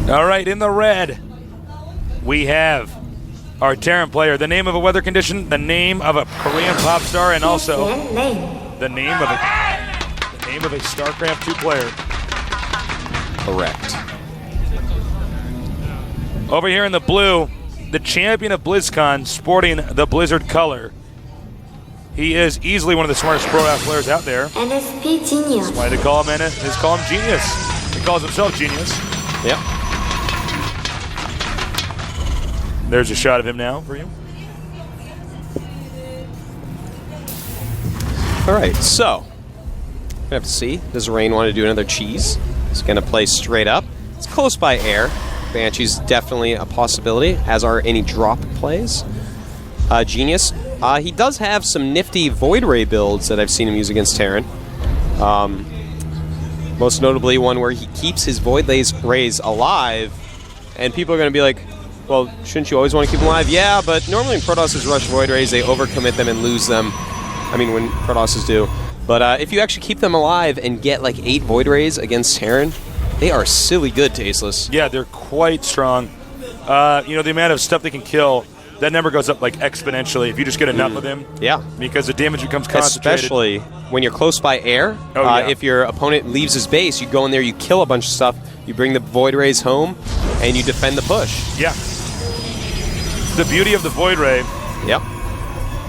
All right, in the red, we have our Terran player. The name of a weather condition, the name of a Korean pop star, and also the name of a StarCraft 2 player. Correct. Over here in the blue, the champion of BlizzCon, sporting the Blizzard color. He is easily one of the smartest pro players out there. NSP Genius. That's why they call him Genius. He calls himself Genius. Yep. There's a shot of him now for you. All right, so we have to see. Does Rain want to do another cheese? He's going to play straight up. It's close by air. Banshee's definitely a possibility, as are any drop plays. Genius. He does have some nifty Void Ray builds that I've seen him use against Terran. Most notably one where he keeps his Void Rays alive, and people are going to be like, well, shouldn't you always want to keep them alive? Yeah, but normally when Protosses rush Void Rays, they overcommit them and lose them. I mean, when Protosses do. But if you actually keep them alive and get like 8 Void Rays against Terran, they are silly good, Tasteless. Yeah, they're quite strong. You know, the amount of stuff they can kill, that number goes up like exponentially if you just get enough of them. Yeah. Because the damage becomes concentrated. Especially when you're close by air. If your opponent leaves his base, you go in there, you kill a bunch of stuff, you bring the Void Rays home, and you defend the push. Yeah. The beauty of the Void Ray. Yep.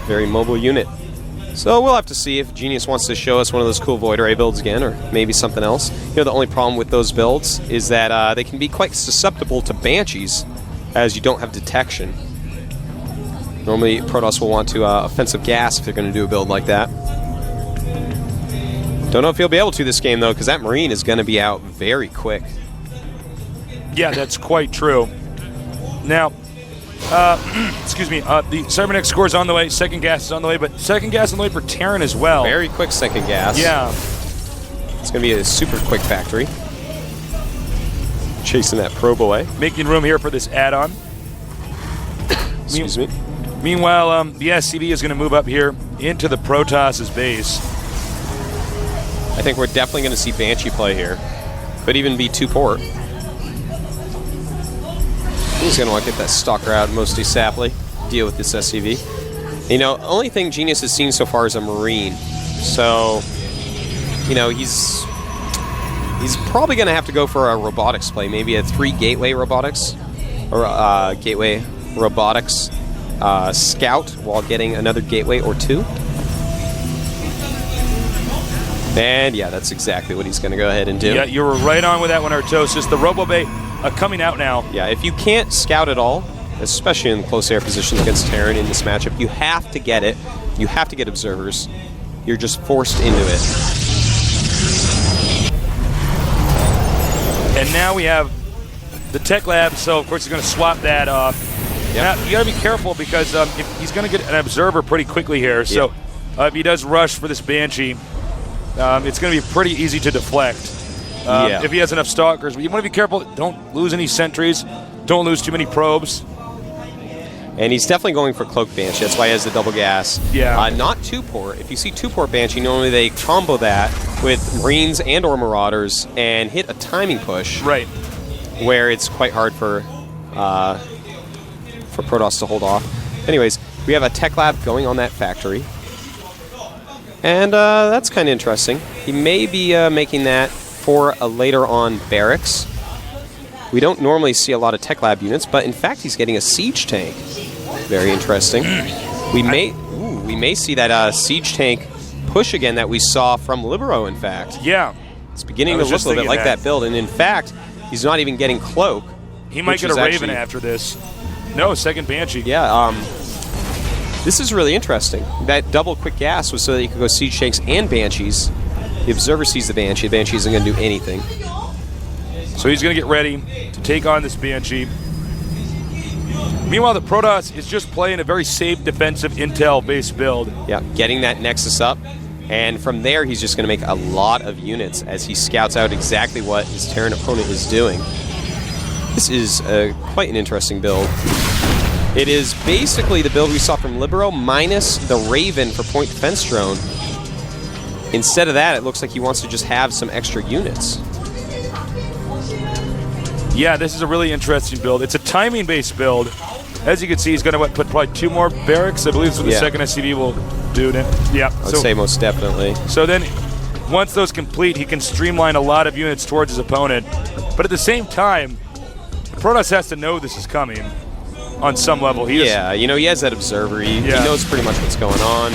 Very mobile unit. So we'll have to see if Genius wants to show us one of those cool Void Ray builds again, or maybe something else. You know, the only problem with those builds is that they can be quite susceptible to Banshees, as you don't have detection. Normally, Protoss will want to offensive gas if they're going to do a build like that. Don't know if he'll be able to this game, though, because that Marine is going to be out very quick. Yeah, that's quite true. Now, excuse me, the Cybernetic score is on the way, second gas is on the way, but second gas on the way for Terran as well. Very quick second gas. Yeah. It's going to be a super quick factory. Chasing that probe away. Making room here for this add-on. Excuse me. Meanwhile, the SCV is going to move up here into the Protoss' base. I think we're definitely going to see Banshee play here. Could even be 2-port. He's going to want to get that Stalker out most ASAPly. Deal with this SCV. You know, only thing Genius has seen so far is a Marine. So, you know, he's probably going to have to go for a robotics play. Maybe a 3 gateway robotics. Or gateway robotics scout while getting another gateway or 2. And yeah, that's exactly what he's going to go ahead and do. Yeah, you were right on with that one, Artosis. The RoboBay coming out now. Yeah, if you can't scout at all, especially in close air positions against Terran in this matchup, you have to get it. You have to get observers. You're just forced into it. And now we have the Tech Lab, so of course he's going to swap that off. Yep. Now, you got to be careful because if he's going to get an observer pretty quickly here. So if he does rush for this Banshee, it's going to be pretty easy to deflect. If he has enough stalkers. But you want to be careful. Don't lose any sentries. Don't lose too many probes. And he's definitely going for Cloak Banshee. That's why he has the double gas. Yeah. Not 2-port. If you see 2-port Banshee, normally they combo that with Marines and or Marauders and hit a timing push. Right. Where it's quite hard for Protoss to hold off. Anyways, we have a Tech Lab going on that factory. And that's kind of interesting. He may be making that for a later on barracks. We don't normally see a lot of Tech Lab units, but in fact he's getting a siege tank. Very interesting. We may see that siege tank push again that we saw from Libero, in fact. Yeah. It's beginning to look a little bit like that build, and in fact, he's not even getting Cloak. He might get a Raven after this. No, second Banshee. Yeah, this is really interesting. That double quick gas was so that you could go siege tanks and Banshees. The observer sees the Banshee. The Banshee isn't going to do anything. So he's going to get ready to take on this Banshee. Meanwhile, the Protoss is just playing a very safe defensive intel-based build. Yeah, getting that Nexus up. And from there, he's just going to make a lot of units as he scouts out exactly what his Terran opponent is doing. This is quite an interesting build. It is basically the build we saw from Libero minus the Raven for point defense drone. Instead of that, it looks like he wants to just have some extra units. Yeah, this is a really interesting build. It's a timing-based build. As you can see, he's going to put probably 2 more barracks. I believe that's what the second SCV will do. Yeah, I'd say most definitely. So then, once those complete, he can streamline a lot of units towards his opponent. But at the same time, Protoss has to know this is coming on some level. Yeah, you know, he has that observer. He knows pretty much what's going on.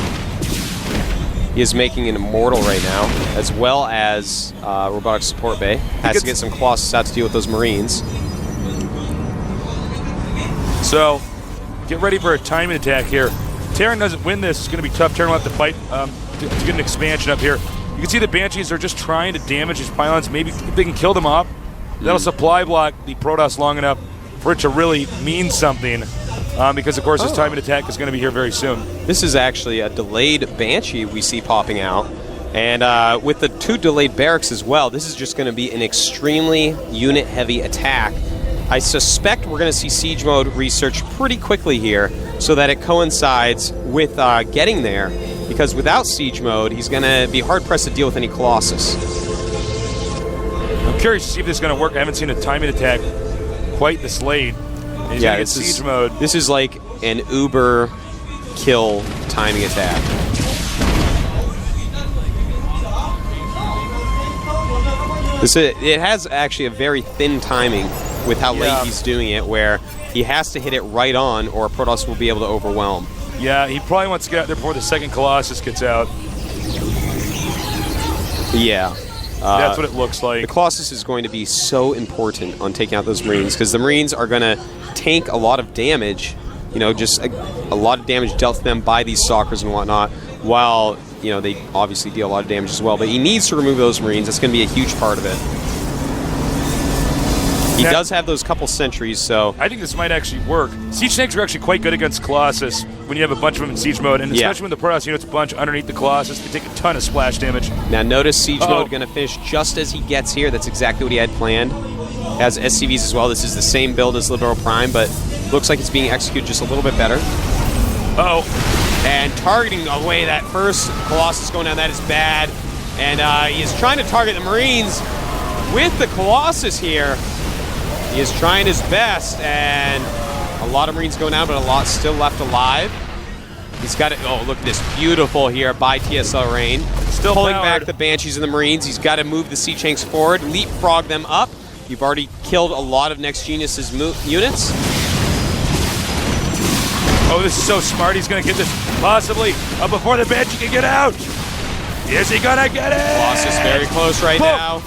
He is making an Immortal right now, as well as Robotic Support Bay. Has to get some Colossus out to deal with those Marines. So, get ready for a timing attack here. Terran doesn't win this. It's going to be tough. Terran will have to fight to get an expansion up here. You can see the Banshees are just trying to damage these pylons. Maybe if they can kill them off, that'll supply block the Protoss long enough for it to really mean something. Because, of course, this timing attack is going to be here very soon. This is actually a delayed Banshee we see popping out. And with the 2 delayed barracks as well, this is just going to be an extremely unit-heavy attack. I suspect we're going to see Siege Mode research pretty quickly here so that it coincides with getting there. Because without Siege Mode, he's going to be hard-pressed to deal with any Colossus. I'm curious to see if this is going to work. I haven't seen a timing attack quite this late. Yeah, this Siege Mode. This is like an uber kill timing attack. It has actually a very thin timing with how late he's doing it, where he has to hit it right on or Protoss will be able to overwhelm. Yeah, he probably wants to get out there before the second Colossus gets out. Yeah. That's what it looks like. The Colossus is going to be so important on taking out those Marines, because the Marines are going to tank a lot of damage, you know, just a lot of damage dealt to them by these Stalkers and whatnot, while, you know, they obviously deal a lot of damage as well. But he needs to remove those Marines. That's going to be a huge part of it. He does have those couple sentries, so... I think this might actually work. Siege tanks are actually quite good against Colossus when you have a bunch of them in Siege mode, and especially when the Protoss units bunch underneath the Colossus, they take a ton of splash damage. Now notice Siege mode going to finish just as he gets here. That's exactly what he had planned. Has SCVs as well. This is the same build as Liberal Prime, but looks like it's being executed just a little bit better. And targeting away that first Colossus going down, that is bad. And he is trying to target the Marines with the Colossus here. He is trying his best, and a lot of Marines going down, but a lot still left alive. He's got it. Oh, look at this. Beautiful here by TSL Rain. Still pulling back the Banshees and the Marines. He's got to move the Siege tanks forward, leapfrog them up. You've already killed a lot of Next Genius's units. Oh, this is so smart. He's going to get this possibly before the Banshee can get out. Is he going to get it? Colossus very close right now.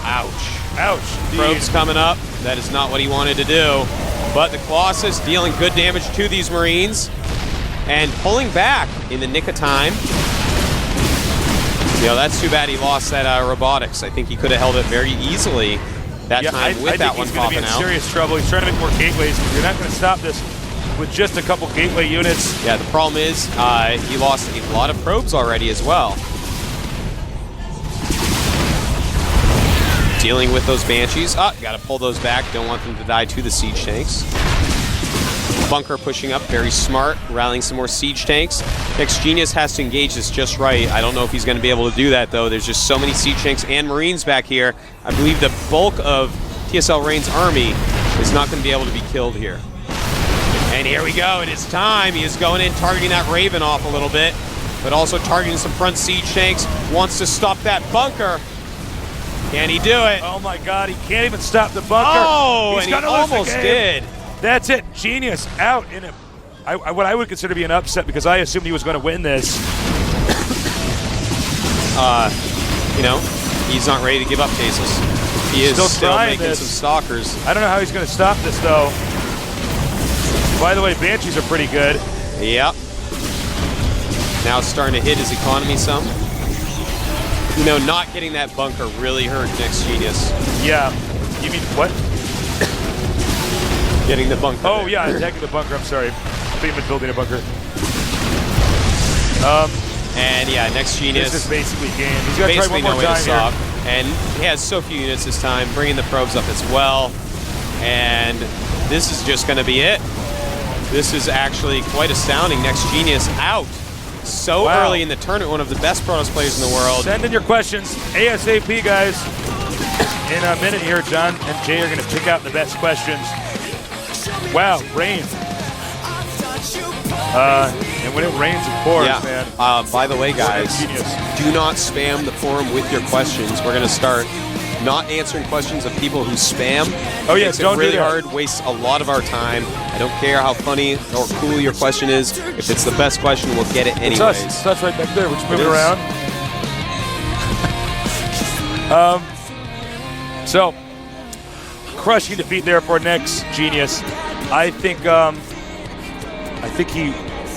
Ouch. Ouch. Probes coming up. That is not what he wanted to do. But the Colossus dealing good damage to these Marines and pulling back in the nick of time. You know, that's too bad he lost that robotics. I think he could have held it very easily that time with that one popping out. I think he's going to be in serious trouble. He's trying to make more gateways. You're not going to stop this with just a couple gateway units. Yeah, the problem is he lost a lot of probes already as well. Dealing with those Banshees. Got to pull those back. Don't want them to die to the Siege tanks. Bunker pushing up, very smart, rallying some more Siege tanks. Next Genius has to engage this just right. I don't know if he's going to be able to do that, though. There's just so many Siege tanks and Marines back here. I believe the bulk of TSL Rain's army is not going to be able to be killed here. And here we go. It is time. He is going in, targeting that Raven off a little bit, but also targeting some front Siege tanks. Wants to stop that bunker. Can he do it? Oh my God, he can't even stop the bunker. Oh, and he almost did. That's it, Genius out in what I would consider to be an upset, because I assumed he was going to win this. You know, he's not ready to give up cases. He is still making some Stalkers. I don't know how he's going to stop this, though. By the way, Banshees are pretty good. Yep. Now it's starting to hit his economy some. You know, not getting that bunker really hurt Next Genius. Yeah. You mean what? Getting the bunker. Oh, yeah, attacking the bunker. I'm sorry. I've been building a bunker. And yeah, Next Genius. This is basically game. He's got to try one more time here. And he has so few units this time, bringing the probes up as well. And this is just going to be it. This is actually quite astounding. Next Genius out so early in the tournament, one of the best Protoss players in the world. Send in your questions ASAP, guys. In a minute here, John and Jay are going to pick out the best questions. Wow, rain. And when it rains, of course, man. By the way, guys, do not spam the forum with your questions. We're going to start not answering questions of people who spam. Oh, yeah, Makes don't it really do that. hard, wastes a lot of our time. I don't care how funny or cool your question is. If it's the best question, we'll get it anyways. It's us right back there. We're just moving around. So, crushing defeat there for next Genius. I think he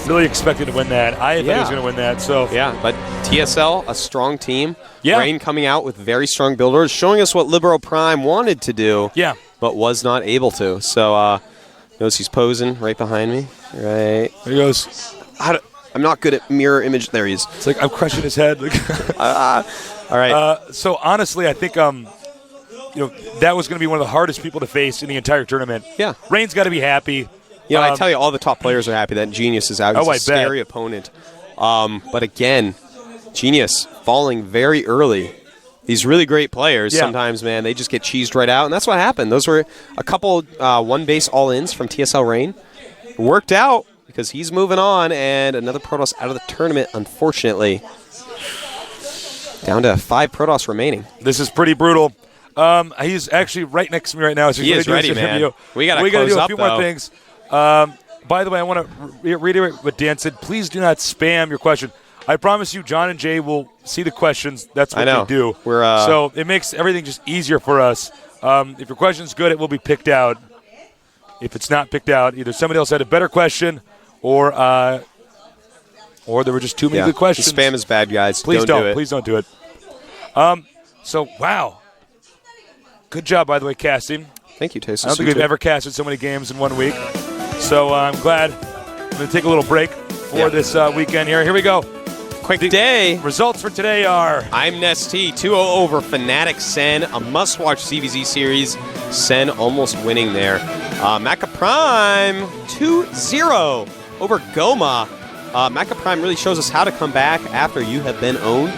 really expected to win that. I thought he was going to win that. So yeah, but TSL, a strong team. Yeah. Rain coming out with very strong builders, showing us what Libero Prime wanted to do. Yeah. But was not able to. So, notice he's posing right behind me. Right. There he goes. I'm not good at mirror image. There he is. It's like I'm crushing his head. All right. So honestly, I think that was going to be one of the hardest people to face in the entire tournament. Yeah. Rain's got to be happy. You know, I tell you, all the top players are happy that Genius is out. He's a scary opponent. But again, Genius falling very early. These really great players, sometimes, man, they just get cheesed right out, and that's what happened. Those were a couple one-base all-ins from TSL Rain. Worked out because he's moving on, and another Protoss out of the tournament, unfortunately. Down to 5 Protoss remaining. This is pretty brutal. He's actually right next to me right now. So he is ready, man. We got to do a up, few more things. By the way, I want to reiterate what Dan said. Please do not spam your question. I promise you, John and Jay will see the questions. That's what we do. So it makes everything just easier for us. If your question's good, it will be picked out. If it's not picked out, either somebody else had a better question or there were just too many good questions. Spam is bad, guys. Please don't do it. Please don't do it. So, wow. Good job, by the way, casting. Thank you, Taysom. I don't think we've ever casted so many games in 1 week. So I'm glad. I'm going to take a little break for this weekend here. Here we go. Quick day. Results for today are... I'm Nesty, 2-0 over Fnatic Sen, a must-watch CVZ series. Sen almost winning there. Mecha Prime, 2-0 over Goma. Mecha Prime really shows us how to come back after you have been owned.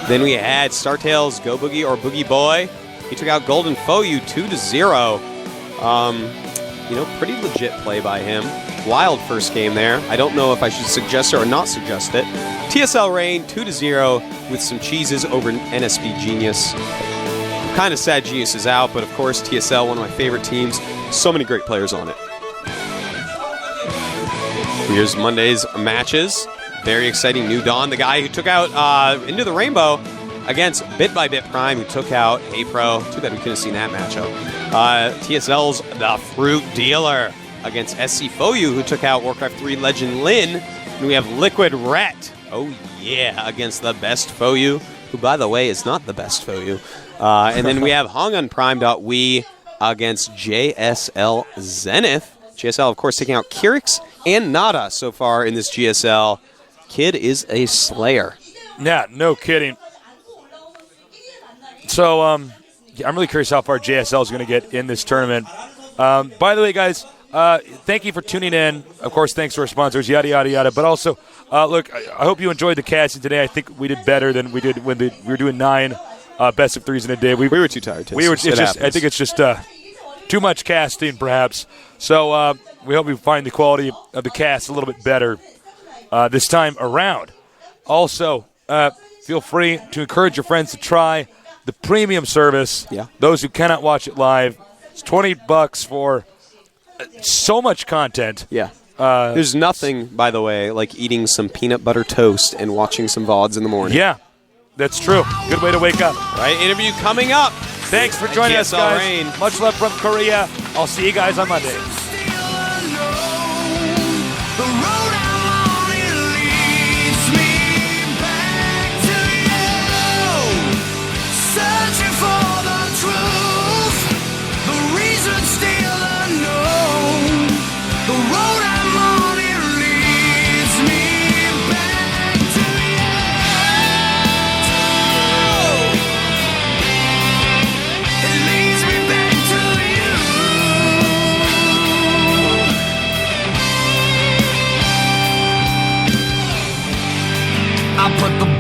Then we had StarTales, Go Boogie or Boogie Boy. He took out Golden Foyu 2-0. Pretty legit play by him. Wild first game there. I don't know if I should suggest it or not suggest it. TSL Rain 2-0 with some cheeses over NSB Genius. Kind of sad Genius is out, but of course TSL, one of my favorite teams. So many great players on it. Here's Monday's matches. Very exciting. New Dawn, the guy who took out Into the Rainbow against Bit by Bit Prime, who took out Hey Pro. Too bad we couldn't have seen that matchup. TSL's The Fruit Dealer against SC Foyu, who took out Warcraft 3 legend Lin. And we have Liquid Ret. Oh yeah, against the best Foyu, who by the way is not the best Foyu. And then we have Hongun Prime.we against JSL Zenith. JSL, of course, taking out Kirix and Nada so far in this GSL. Kid is a slayer. Yeah, no kidding. So, I'm really curious how far JSL is going to get in this tournament. By the way, guys, thank you for tuning in. Of course, thanks to our sponsors, yada, yada, yada. But also, look, I hope you enjoyed the casting today. I think we did better than we did when we were doing 9 best of 3s in a day. We were too tired. I think it's just too much casting, perhaps. So we hope we find the quality of the cast a little bit better this time around. Also, feel free to encourage your friends to try the premium service. Yeah. Those who cannot watch it live, it's $20 for so much content. Yeah. There's nothing, by the way, like eating some peanut butter toast and watching some VODs in the morning. Yeah, that's true. Good way to wake up. All right, interview coming up. Thanks for joining us, guys. Rain. Much love from Korea. I'll see you guys on Monday. I put the